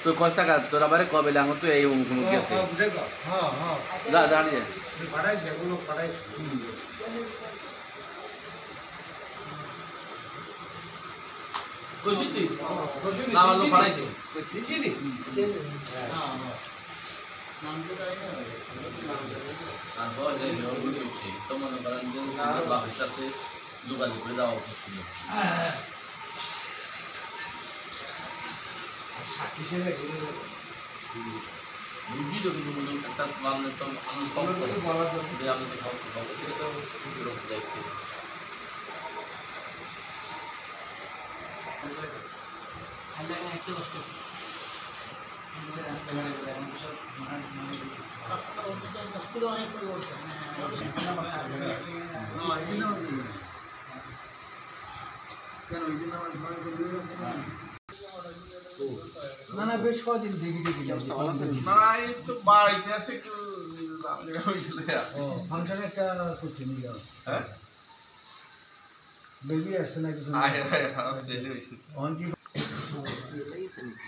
তো কষ্ট টাকা তোরা বারে কবে লাঙ্গ তো এই কোনো গেছে যা জানি কইছিতি না ভালো পড়াইছে কইছিতি হ্যাঁ নাম তো তাই না তারপর যে ভিডিও করছি তো মনে করেন যে বাবার সাথে যোগাযোগ করে দেওয়া উচিত ছিল সাক্ষী হিসেবে বুঝি তো কিন্তু মনে একটা বাংলা তো আমি কম করে বলার জন্য যে আমি তো কম থেকে তো বিরোধ যাইছি খালি একটা কষ্ট রাস্তাঘাটে রাস্তাটা রাস্তাটা অনেক পরিবর্তন কেন ওই দিন আমার ভয় করবে না না বেশ কদিন দেখি না এই তো বাড়িতে আছে একটু ফাংশনে একটা করছি নিয়ে হ্যাঁ বেবি আসছে না কিছু অন কি লাগিয়েছে নাকি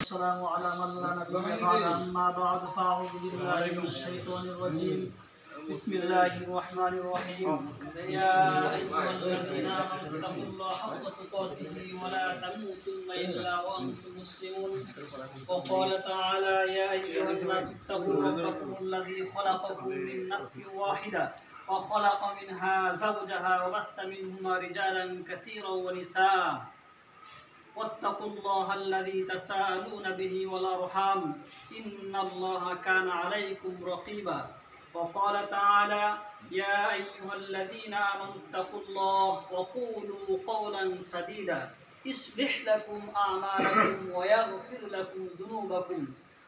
السلام على من لا نبي بعد أما بعد فأعوذ بالله من الشيطان الرجيم بسم الله الرحمن الرحيم يا أيها الذين آمنوا اتقوا الله حق تقاته ولا تموتن إلا وأنتم مسلمون وقال تعالى يا أيها الناس اتقوا ربكم الذي خلقكم من نفس واحدة وخلق منها زوجها وبث منهما رجالا كثيرا ونساء واتقوا الله الذي تساءلون به والأرحام إن الله كان عليكم رقيبا وقال تعالى يا أيها الذين آمنوا اتقوا الله وقولوا قولا سديدا يصلح لكم أعمالكم ويغفر لكم ذنوبكم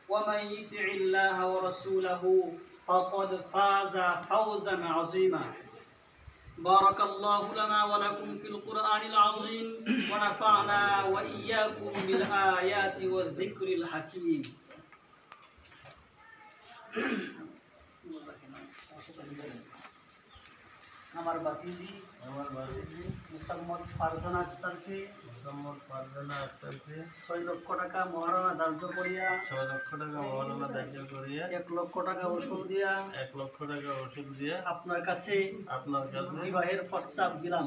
ومن يطع الله ورسوله فقد فاز فوزا عظيما بارك الله لنا ولكم في القرآن العظيم ونفعنا وإياكم بالآيات والذكر الحكيم আমার বাতিজি মোহাম্মদ ফারজানা আক্তারকে 6 লক্ষ টাকা মহারণা ধার্য করিয়া 1 লক্ষ টাকা ওষুধ দিয়া আপনার কাছে বিবাহের প্রস্তাব দিলাম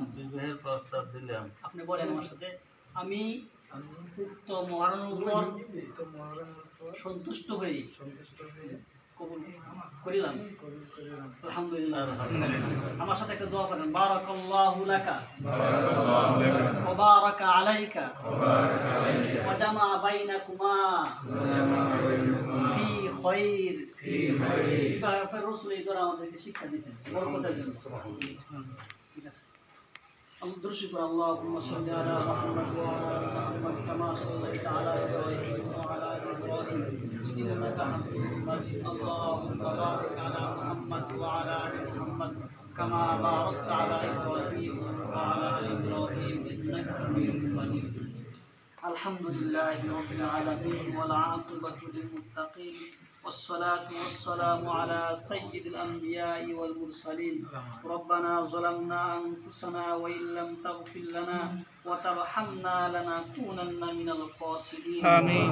আপনি বলেন আমার সাথে আমি উক্ত মহারণার উপর সন্তুষ্ট হয়ে কবুল করিলাম আলহামদুলিল্লাহ আমার সাথে একটা দোয়া করেন বারাকাল্লাহু লাকা ওয়া বারাকা আলাইকা ওয়া জামা বাইনাকুমা ফি খায়র ইবাফার রাসূল এই দোয়া আমাদেরকে শিক্ষা দিয়েছেন বরকতের জন্য ঠিক আছে اللهم صل على محمد وعلى ال محمد كما صليت على ابراهيم وعلى ال ابراهيم انك حميد مجيد اللهم بارك على محمد وعلى ال محمد كما باركت على ابراهيم وعلى ال ابراهيم انك حميد مجيد الحمد لله رب العالمين والعاقبة للمتقين والصلاة والسلام على سيد الأنبياء والمرسلين ربنا ظلمنا أنفسنا وإن لم تغفر لنا وترحمنا لنكونن من الخاسرين آمين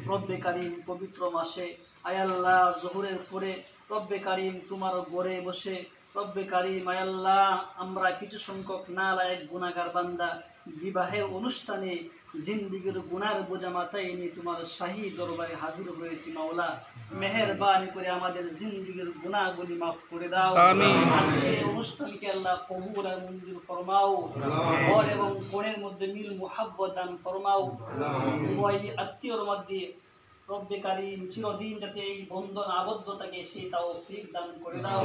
رب كريم পবিত্র মাসে আয় আল্লাহ জোহরের পরে রব্বে কারীম তোমার ঘরে বসে রব্বে কারীম আয় আল্লাহ আমরা কিছু সংখ্যক নালায়েক গুনাহগার বান্দা বিবাহের অনুষ্ঠানে জিন্দেগীর গুনার বোঝা মাথায় নিয়ে তোমার শাহী দরবারে হাজির হয়েছি মাওলা মেহেরবানি করে আমাদের জিন্দেগীর গুনাহগুলি মাফ করে দাও আমিন আজকে অনুষ্ঠানকে আল্লাহ কবুল আর মঞ্জুর ফরমাও ঘর এবং কোণের মধ্যে মিল মুহাব্বত দান ফরমাও উভয় আত্মীয়র মধ্যে রব্বে কারীম চিরদিন যাতে এই বন্ধন আবদ্ধ থাকে সেই তৌফিক দান করে দাও।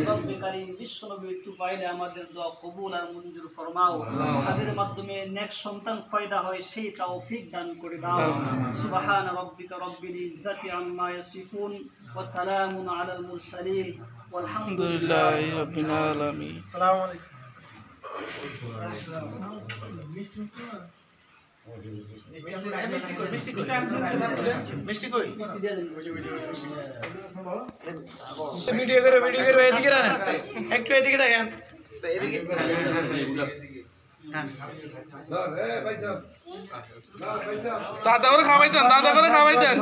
রব্বে কারীম বিশ্বনবীর তুফাইলে আমাদের দোয়া কবুল আর মঞ্জুর ফরমাও। তাদের মাধ্যমে নেক সন্তান পয়দা হয় সেই তৌফিক দান করে দাও। সুবহান রাব্বিকা রব্বিল ইজ্জাতি আম্মা ইয়াসিফুন ওয়া সালামুন আলাল মুরসালিন ওয়ালহামদুলিল্লাহি রাব্বিল আলামিন। আসসালামু আলাইকুম। ভিডিও করে এদিকে রাখেন, একটু এদিকে রাখেন। দাদা করে খাওয়াইতেন